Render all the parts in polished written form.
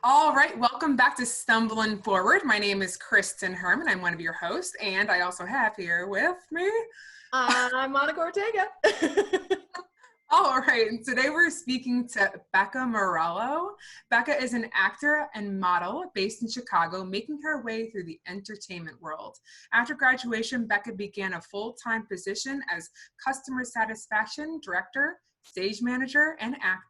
All right, welcome back to Stumblin Forward. My name is Kristen Herman. I'm one of your hosts, and I also have here with me. I'm Monica Ortega. All right, and today we're speaking to Becca Morello. Becca is an actor and model based in Chicago, making her way through the entertainment world. After graduation, Becca began a full-time position as customer satisfaction director, stage manager, and acting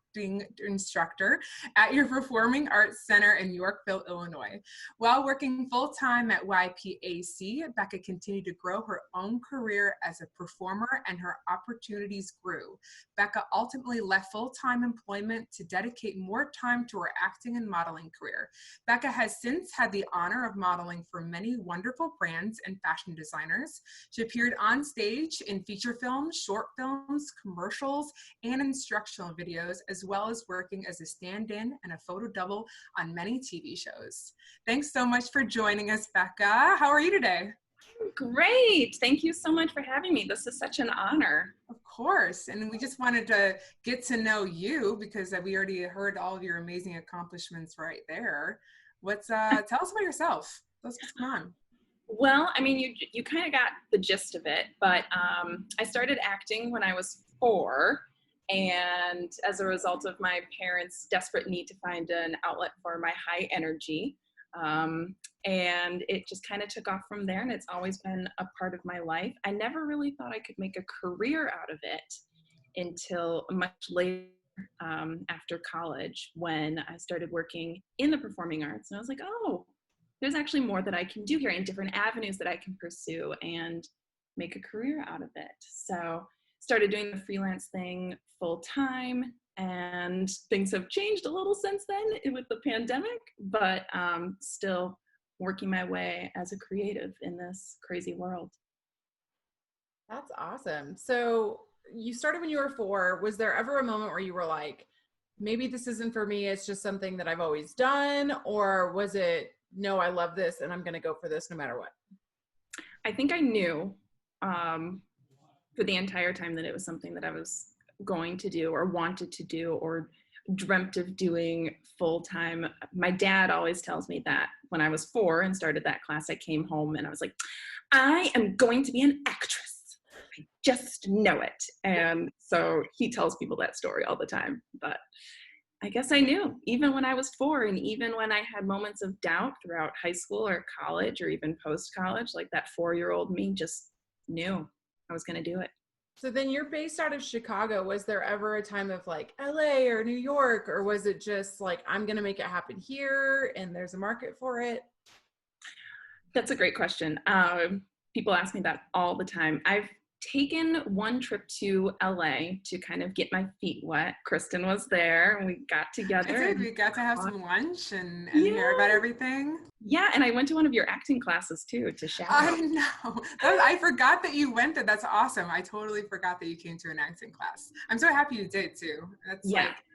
instructor at your Performing Arts Center in Yorkville, Illinois. While working full-time at YPAC, Becca continued to grow her own career as a performer, and her opportunities grew. Becca ultimately left full-time employment to dedicate more time to her acting and modeling career. Becca has since had the honor of modeling for many wonderful brands and fashion designers. She appeared on stage in feature films, short films, commercials, and instructional videos, as well as working as a stand-in and a photo double on many TV shows. Thanks so much for joining us, Becca. How are you today? Great. Thank you so much for having me. This is such an honor. Of course. And we just wanted to get to know you because we already heard all of your amazing accomplishments right there. Tell us about yourself. What's going on? Well, I mean, you kind of got the gist of it, but I started acting when I was 4. And as a result of my parents' desperate need to find an outlet for my high energy, and it just kind of took off from there, and it's always been a part of my life. I never really thought I could make a career out of it until much later, after college, when I started working in the performing arts, and I was like, oh, there's actually more that I can do here and different avenues that I can pursue and make a career out of it. So started doing the freelance thing full time, and things have changed a little since then with the pandemic, but still working my way as a creative in this crazy world. That's awesome. So you started when you were 4. Was there ever a moment where you were like, maybe this isn't for me, it's just something that I've always done? Or was it, no, I love this and I'm going to go for this no matter what? I think I knew for the entire time that it was something that I was going to do or wanted to do or dreamt of doing full time. My dad always tells me that when I was 4 and started that class, I came home and I was like, I am going to be an actress. I just know it. And so he tells people that story all the time, but I guess I knew even when I was 4, and even when I had moments of doubt throughout high school or college or even post-college, like that 4-year-old me just knew I was going to do it. So then you're based out of Chicago. Was there ever a time of like LA or New York, or was it just like, I'm going to make it happen here and there's a market for it? That's a great question. People ask me that all the time. I've taken one trip to LA to kind of get my feet wet. Kristen was there and we got together. I did. We got to have some lunch and hear about everything. Yeah, and I went to one of your acting classes too to shadow. I know. I forgot that you went there. That's awesome. I totally forgot that you came to an acting class. I'm so happy you did too.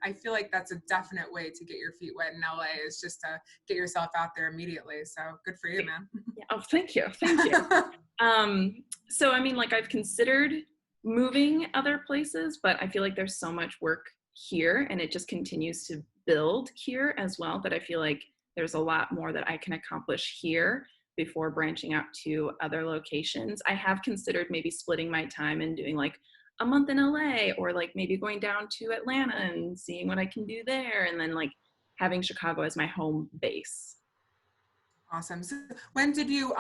I feel like that's a definite way to get your feet wet in LA, is just to get yourself out there immediately. So good for you, man. Yeah. Oh, thank you. Thank you. So, I mean, like, I've considered moving other places, but I feel like there's so much work here and it just continues to build here as well, that I feel like there's a lot more that I can accomplish here before branching out to other locations. I have considered maybe splitting my time and doing like a month in LA, or like maybe going down to Atlanta and seeing what I can do there, and then like having Chicago as my home base. Awesome. So when did you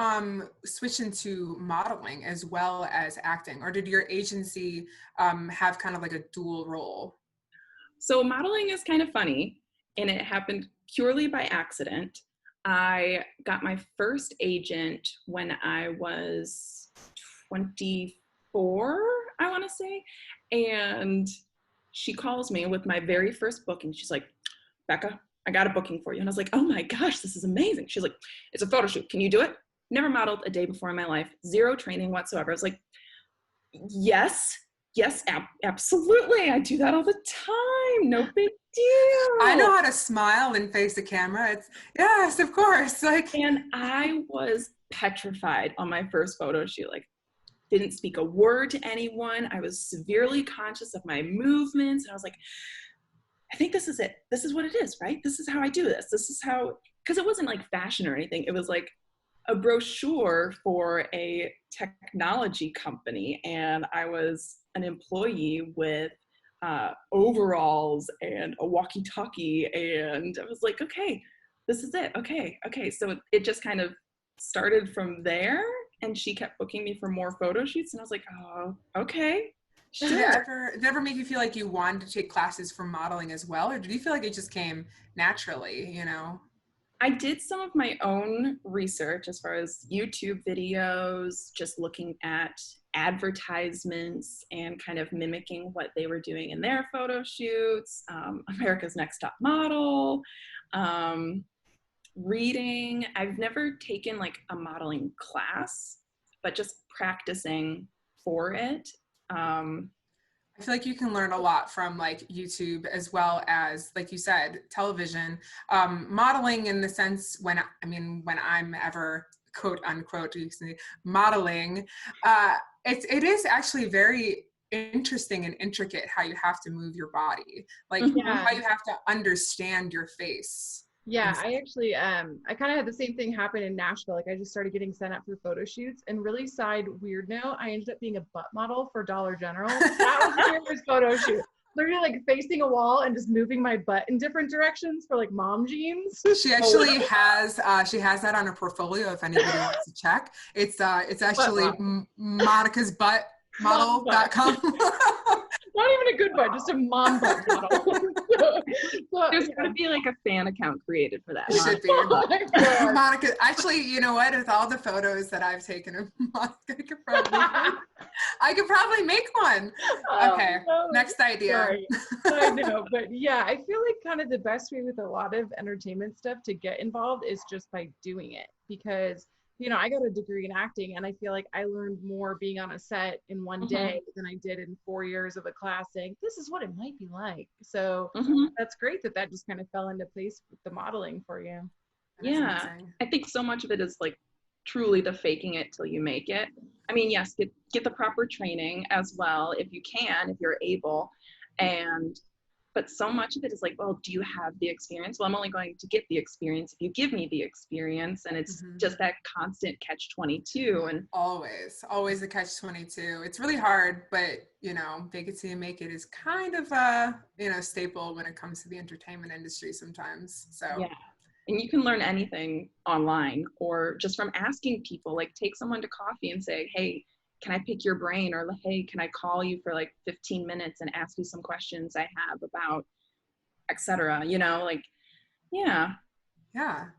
switch into modeling as well as acting, or did your agency have kind of like a dual role? So modeling is kind of funny, and it happened purely by accident. I got my first agent when I was 24, I want to say, and she calls me with my very first booking. She's like, Becca, I got a booking for you. And I was like, oh my gosh, this is amazing. She's like, it's a photo shoot. Can you do it? Never modeled a day before in my life. 0 training whatsoever. I was like, yes, absolutely. I do that all the time. No big deal. I know how to smile and face the camera. It's yes, of course. And I was petrified on my first photo shoot. Like, didn't speak a word to anyone. I was severely conscious of my movements. And I was like, I think this is it. This is what it is, right? This is how I do this. This is how, because it wasn't like fashion or anything. It was like a brochure for a technology company. And I was an employee with overalls and a walkie-talkie. And I was like, okay, this is it. Okay. Okay. So it just kind of started from there. And she kept booking me for more photo shoots. And I was like, oh, okay. Sure. Did it ever make you feel like you wanted to take classes for modeling as well? Or did you feel like it just came naturally, you know? I did some of my own research as far as YouTube videos, just looking at advertisements and kind of mimicking what they were doing in their photo shoots, America's Next Top Model, reading. I've never taken like a modeling class, but just practicing for it. I feel like you can learn a lot from like YouTube as well as, like you said, television, modeling in the sense when I'm ever quote unquote modeling, it is actually very interesting and intricate how you have to move your body, like how you have to understand your face. Yeah, I actually, I kind of had the same thing happen in Nashville. Like I just started getting sent up for photo shoots, and really side weird note, I ended up being a butt model for Dollar General. That was my first photo shoot. Literally like facing a wall and just moving my butt in different directions for like mom jeans. She actually has that on her portfolio if anybody wants to check. It's actually Monica's Butt Model.com. Not even a good butt, just a mom butt model. There's going to be like a fan account created for that. It should be. Monica, actually, you know what? With all the photos that I've taken of Monica, I could probably make one. Okay, next idea. Sorry. I know, but yeah, I feel like kind of the best way with a lot of entertainment stuff to get involved is just by doing it, because you know, I got a degree in acting, and I feel like I learned more being on a set in one day than I did in 4 years of a class saying, this is what it might be like. So that's great that just kind of fell into place with the modeling for you. Yeah, I think so much of it is like truly the faking it till you make it. I mean, yes, get the proper training as well if you can, if you're able. But so much of it is like, well, do you have the experience? Well, I'm only going to get the experience if you give me the experience. And it's just that constant catch-22. And always a catch-22. It's really hard, but you know, fake it till you make it is kind of a, you know, staple when it comes to the entertainment industry sometimes. So yeah. And you can learn anything online or just from asking people, like take someone to coffee and say, hey, can I pick your brain? Or hey, can I call you for like 15 minutes and ask you some questions I have about, etc. You know, like, yeah.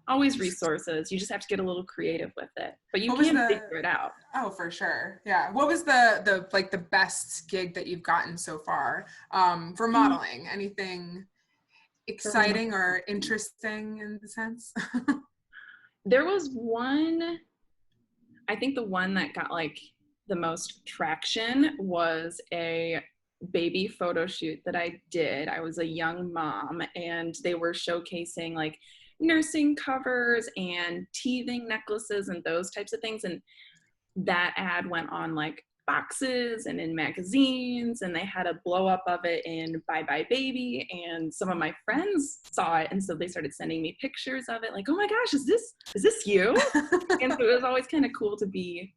Always resources. You just have to get a little creative with it, but you can figure it out. Oh, for sure. Yeah. What was the best gig that you've gotten so far for modeling? Anything exciting or interesting in the sense? There was one, I think the one that got like the most traction was a baby photo shoot that I did. I was a young mom, and they were showcasing like nursing covers and teething necklaces and those types of things. And that ad went on like boxes and in magazines, and they had a blow up of it in Bye Bye Baby, and some of my friends saw it, and so they started sending me pictures of it like, oh my gosh, is this you? And so it was always kind of cool to be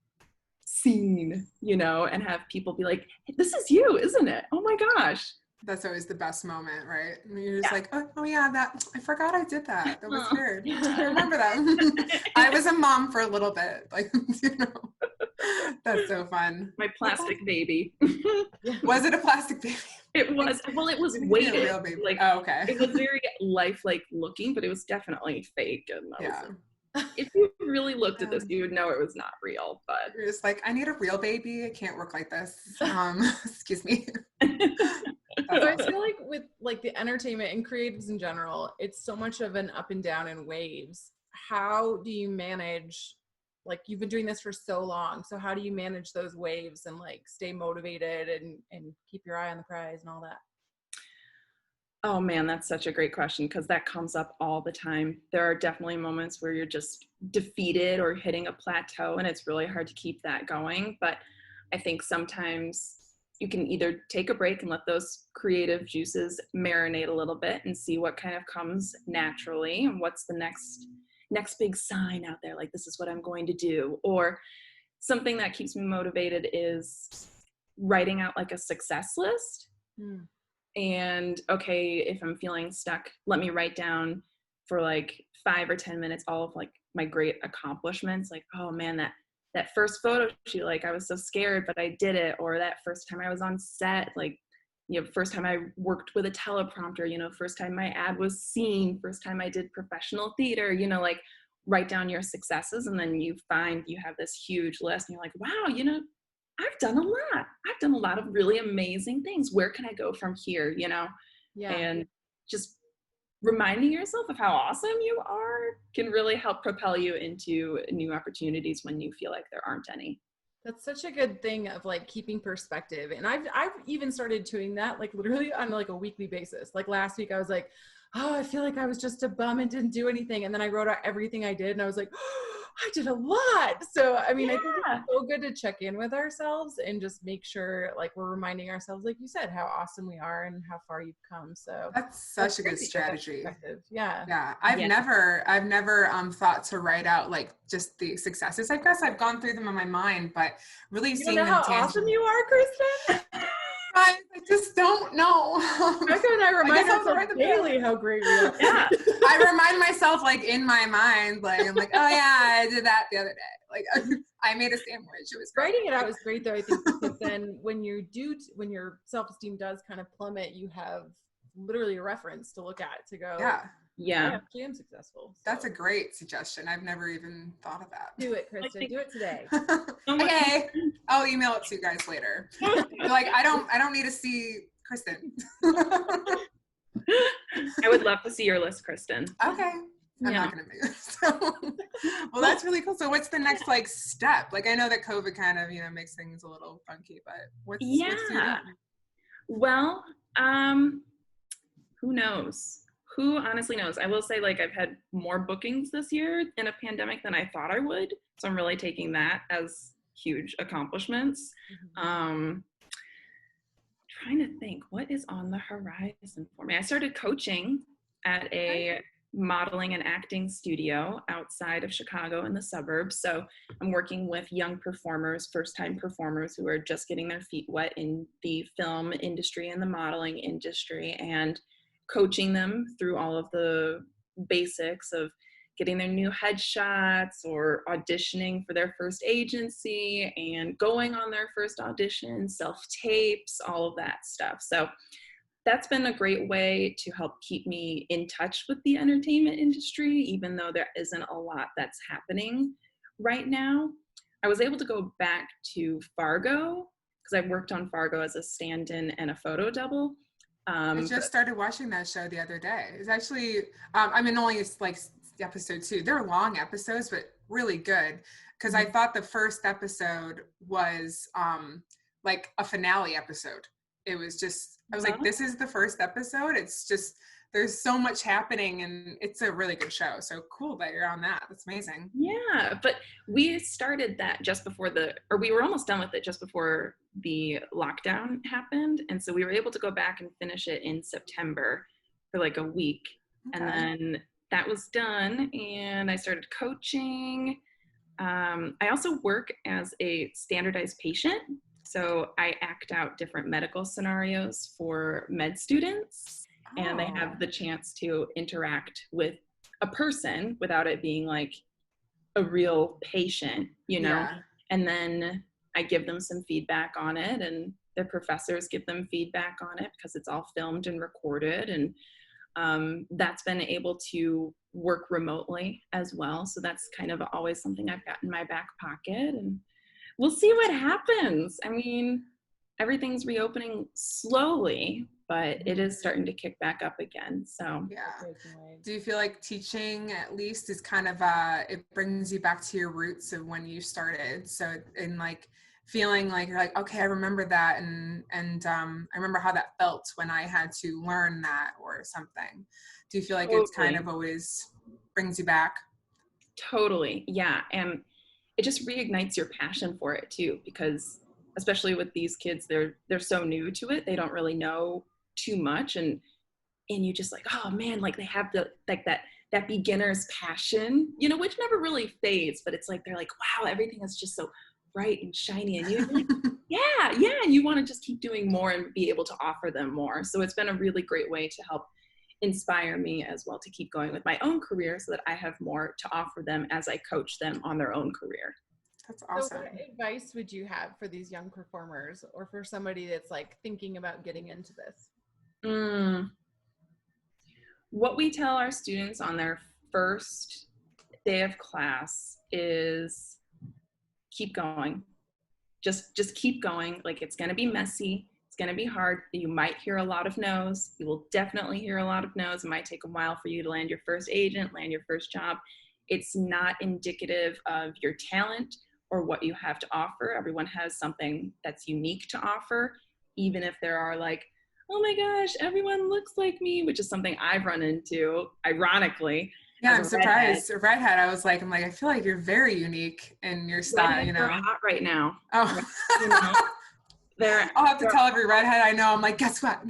seen, you know, and have people be like, this is you, isn't it? Oh my gosh. That's always the best moment, right? And you're just like, oh yeah, that I forgot I did that. That was weird. I remember that. I was a mom for a little bit, like, you know. That's so fun. My plastic baby. Was it a plastic baby? It was. Well, it was weighted. A real baby. Like, oh, okay. It was very lifelike looking, but it was definitely fake. And if you really looked at this, you would know it was not real. But you're just like, I need a real baby. It can't work like this. Excuse me. So I feel like with like the entertainment and creatives in general, it's so much of an up and down in waves. How do you manage, like you've been doing this for so long, so how do you manage those waves and like stay motivated and keep your eye on the prize and all that? Oh man, that's such a great question, because that comes up all the time. There are definitely moments where you're just defeated or hitting a plateau, and it's really hard to keep that going. But I think sometimes you can either take a break and let those creative juices marinate a little bit and see what kind of comes naturally and what's the next big sign out there, like this is what I'm going to do. Or something that keeps me motivated is writing out like a success list. And okay, if I'm feeling stuck, let me write down for like 5 or 10 minutes all of like my great accomplishments. Like, oh man, that first photo shoot, like I was so scared, but I did it. Or that first time I was on set, like, you know, first time I worked with a teleprompter, you know, first time my ad was seen, first time I did professional theater, you know, like write down your successes. And then you find you have this huge list and you're like, wow, you know, I've done a lot. I've done a lot of really amazing things. Where can I go from here, you know? Yeah. And just reminding yourself of how awesome you are can really help propel you into new opportunities when you feel like there aren't any. That's such a good thing of like keeping perspective. And I've even started doing that like literally on like a weekly basis. Like last week I was like, oh, I feel like I was just a bum and didn't do anything. And then I wrote out everything I did and I was like, oh, I did a lot. So, I mean, I think it's so good to check in with ourselves and just make sure like we're reminding ourselves, like you said, how awesome we are and how far you've come. So that's such a good strategy. Yeah. Yeah. I've never thought to write out like just the successes. I guess I've gone through them in my mind, but really seeing them how awesome you are, Kristen. I just don't know. Becca and I remind ourselves daily how great we are. Yeah. I remind myself like in my mind, like I'm like, oh yeah, I did that the other day. Like I made a sandwich. It was great. Writing it out is great though, I think, because then when your self-esteem does kind of plummet, you have literally a reference to look at to go, yeah, I actually am successful. So. That's a great suggestion. I've never even thought of that. Do it, Kristen. Do it today. Okay. I'll email it to you guys later. Like I don't need to see Kristen. I would love to see your list, Kristen. Okay. I'm not gonna make it. So. Well, that's really cool. So what's the next like step? Like I know that COVID kind of, you know, makes things a little funky, but what's your Well, who knows? Who honestly knows? I will say like I've had more bookings this year in a pandemic than I thought I would. So I'm really taking that as huge accomplishments. Trying to think what is on the horizon for me. I started coaching at a modeling and acting studio outside of Chicago in the suburbs. So I'm working with young performers, first-time performers who are just getting their feet wet in the film industry and the modeling industry, and coaching them through all of the basics of getting their new headshots or auditioning for their first agency and going on their first audition, self-tapes, all of that stuff. So that's been a great way to help keep me in touch with the entertainment industry, even though there isn't a lot that's happening right now. I was able to go back to Fargo because I've worked on Fargo as a stand-in and a photo double. I just started watching that show the other day. It's actually, I mean, only it's like episode 2. They're long episodes, but really good. Because I thought the first episode was like a finale episode. It was just, I was like, this is the first episode. It's just, there's so much happening and it's a really good show. So cool that you're on that. That's amazing. Yeah, but we started that just before we were almost done with it just before the lockdown happened. And so we were able to go back and finish it in September for like a week. Okay. And then that was done and I started coaching. I also work as a standardized patient. So I act out different medical scenarios for med students. And they have the chance to interact with a person without it being like a real patient, you know? Yeah. And then I give them some feedback on it and the professors give them feedback on it because it's all filmed and recorded. And that's been able to work remotely as well. So that's kind of always something I've got in my back pocket. And we'll see what happens. I mean, everything's reopening slowly, but it is starting to kick back up again. So yeah. Do you feel like teaching at least is kind of it brings you back to your roots of when you started? So in like feeling like you're like, okay, I remember that and I remember how that felt when I had to learn that or something. Do you feel like it's kind of always brings you back? Totally, yeah. And it just reignites your passion for it too, because especially with these kids, they're so new to it. They don't really know too much. And you just like, oh man, like they have the, like that beginner's passion, you know, which never really fades, but it's like, they're like, wow, everything is just so bright and shiny. And you're like, yeah. And you want to just keep doing more and be able to offer them more. So it's been a really great way to help inspire me as well to keep going with my own career so that I have more to offer them as I coach them on their own career. That's awesome. So what advice would you have for these young performers or for somebody that's like thinking about getting into this? What we tell our students on their first day of class is keep going. Just keep going. Like, it's going to be messy. It's going to be hard. You might hear a lot of no's. You will definitely hear a lot of no's. It might take a while for you to land your first agent, land your first job. It's not indicative of your talent or what you have to offer. Everyone has something that's unique to offer, even if there are like, oh my gosh, everyone looks like me, which is something I've run into, ironically. Yeah, I'm surprised. A redhead, I was like, I feel like you're very unique in your style, Redheads you know. are hot right now. Oh, you know, I'll have to tell every redhead I know. I'm like, guess what?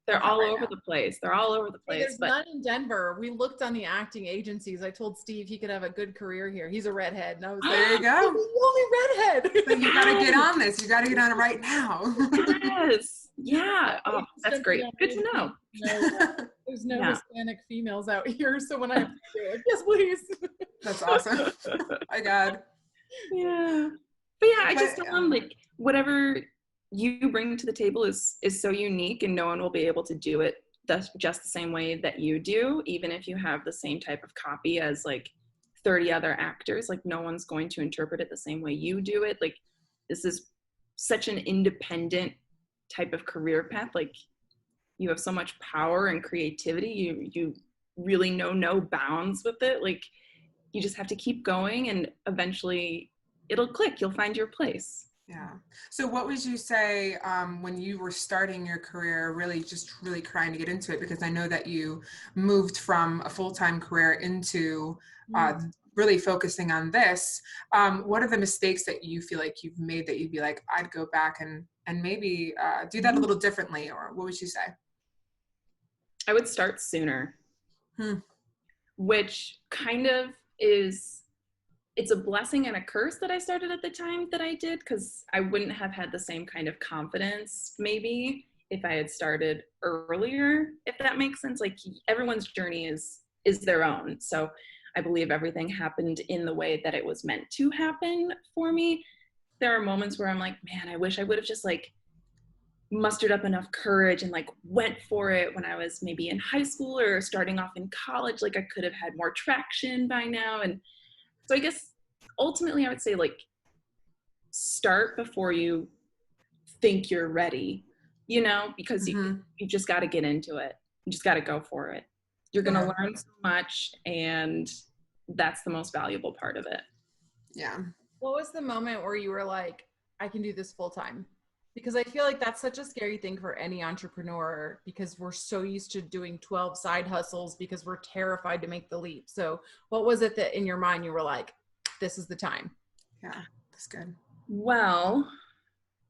They're all over the place. They're all over the place. There's none in Denver. We looked on the acting agencies. I told Steve he could have a good career here. He's a redhead. And I was like, there you go. He's the only redhead. So you got to get on this. You got to get on it right now. Yes. Yeah. Oh, that's great. Good to know. There's no Hispanic females out here. So when I have to do it, yes, please. That's awesome. My God. Yeah. But yeah, I just tell them, like, whatever you bring to the table is so unique, and no one will be able to do it just the same way that you do, even if you have the same type of copy as like 30 other actors. Like, no one's going to interpret it the same way you do it. Like, this is such an independent type of career path. Like, you have so much power and creativity. You really know no bounds with it. Like, you just have to keep going, and eventually it'll click. You'll find your place. Yeah. So what would you say when you were starting your career, really trying to get into it? Because I know that you moved from a full-time career into really focusing on this. What are the mistakes that you feel like you've made that you'd be like, I'd go back and maybe do that a little differently? Or what would you say? I would start sooner, which kind of is, it's a blessing and a curse that I started at the time that I did, because I wouldn't have had the same kind of confidence maybe if I had started earlier, if that makes sense. Like, everyone's journey is their own. So I believe everything happened in the way that it was meant to happen for me. There are moments where I'm like, man, I wish I would have just like mustered up enough courage and like went for it when I was maybe in high school or starting off in college. Like, I could have had more traction by now. And so I guess ultimately I would say, like, start before you think you're ready, you know, because you just got to get into it. You just got to go for it. You're going to learn so much, and that's the most valuable part of it. Yeah. What was the moment where you were like, I can do this full time? Because I feel like that's such a scary thing for any entrepreneur, because we're so used to doing 12 side hustles because we're terrified to make the leap. So what was it that in your mind you were like, this is the time? Yeah, that's good. Well,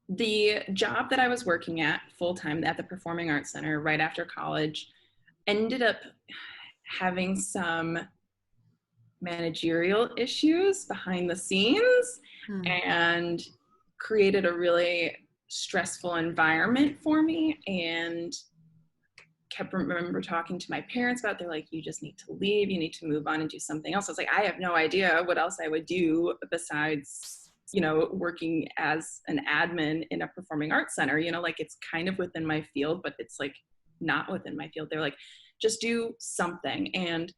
the job that I was working at full-time at the Performing Arts Center right after college ended up having some managerial issues behind the scenes and created a stressful environment for me, and remember talking to my parents about, they're like, you just need to leave, you need to move on and do something else. I was like, I have no idea what else I would do besides, you know, working as an admin in a performing arts center, you know, like, it's kind of within my field, but it's like not within my field. They're like, just do something. And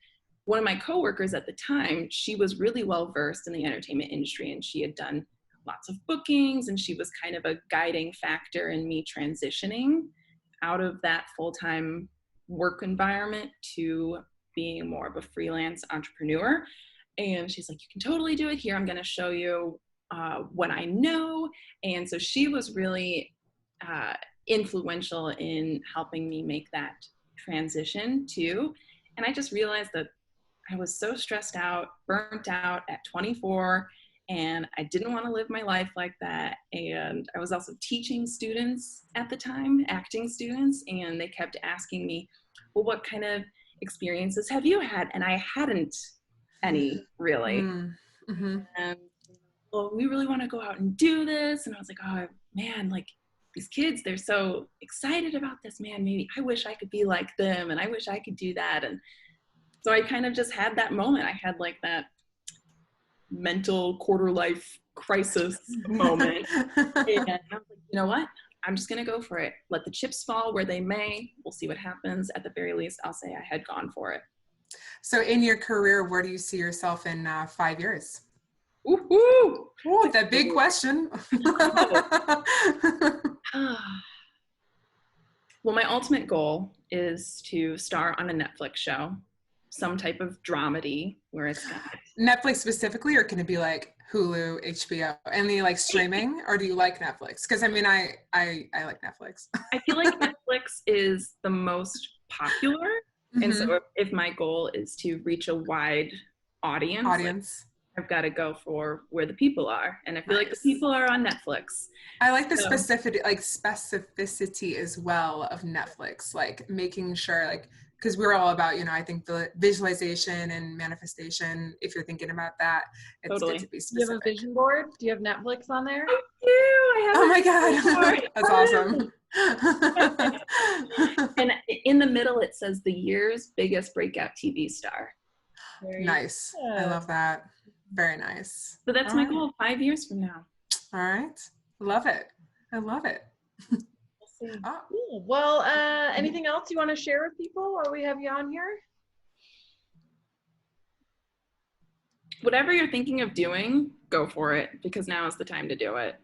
one of my coworkers at the time, she was really well versed in the entertainment industry, and she had done lots of bookings, and she was kind of a guiding factor in me transitioning out of that full-time work environment to being more of a freelance entrepreneur. And she's like, you can totally do it here. I'm going to show you what I know. And so she was really influential in helping me make that transition too. And I just realized that I was so stressed out, burnt out at 24, and I didn't want to live my life like that. And I was also teaching students at the time, acting students, and they kept asking me, well, what kind of experiences have you had? And I hadn't any, really. Mm-hmm. And, well, we really want to go out and do this. And I was like, oh man, like these kids, they're so excited about this, man. Maybe I wish I could be like them, and I wish I could do that. And so I kind of just had that moment. I had like that mental quarter life crisis moment. And I was like, you know what? I'm just going to go for it. Let the chips fall where they may. We'll see what happens. At the very least, I'll say I had gone for it. So in your career, where do you see yourself in 5 years? Ooh, that big question. Well, my ultimate goal is to star on a Netflix show, some type of dramedy where it's got Netflix specifically, or can it be like Hulu, HBO, any like streaming, or do you like Netflix? Because I mean, I like Netflix. I feel like Netflix is the most popular, and so if my goal is to reach a wide audience, like, I've got to go for where the people are, and I feel like the people are on Netflix. I like the specificity as well of Netflix, like making sure, like, because we're all about, you know, I think the visualization and manifestation. If you're thinking about that, it's good to be specific. Do you have a vision board? Do you have Netflix on there? I do. I have. Oh my God, that's awesome. And in the middle, it says the year's biggest breakout TV star. Nice. I love that. Very nice. So that's my goal 5 years from now. All right. Love it. I love it. We'll see. Oh. Cool. Well, anything else you want to share with people while we have you on here? Whatever you're thinking of doing, go for it, because now is the time to do it.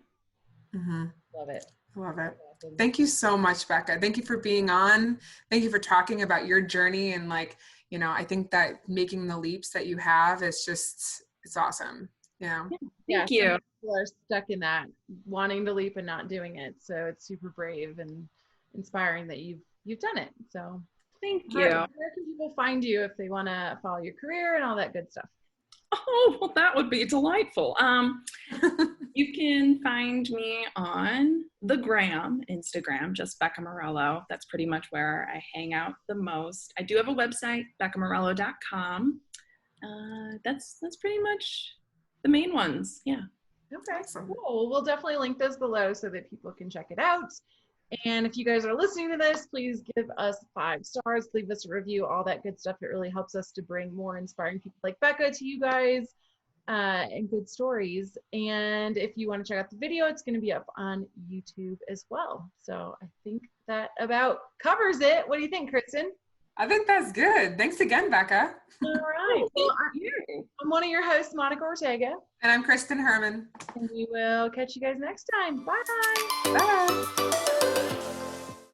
Love it. Love it. Thank you so much, Becca. Thank you for being on. Thank you for talking about your journey. And like, you know, I think that making the leaps that you have is just, it's awesome. You know? Thank you. People are stuck in that, wanting to leap and not doing it. So it's super brave and inspiring that you've done it. So thank you. Where can people find you if they want to follow your career and all that good stuff? Oh, well, that would be delightful. You can find me on the gram, Instagram, just Becca Morello. That's pretty much where I hang out the most. I do have a website, beccamorello.com. That's pretty much the main ones. Yeah. Okay, cool. We'll definitely link those below so that people can check it out. And if you guys are listening to this, please give us 5 stars, leave us a review, all that good stuff. It really helps us to bring more inspiring people like Becca to you guys, and good stories. And if you want to check out the video, it's going to be up on YouTube as well. So I think that about covers it. What do you think, Kristen? I think that's good. Thanks again, Becca. All right. Well, I'm one of your hosts, Monica Ortega. And I'm Kristen Herman. And we will catch you guys next time. Bye. Bye.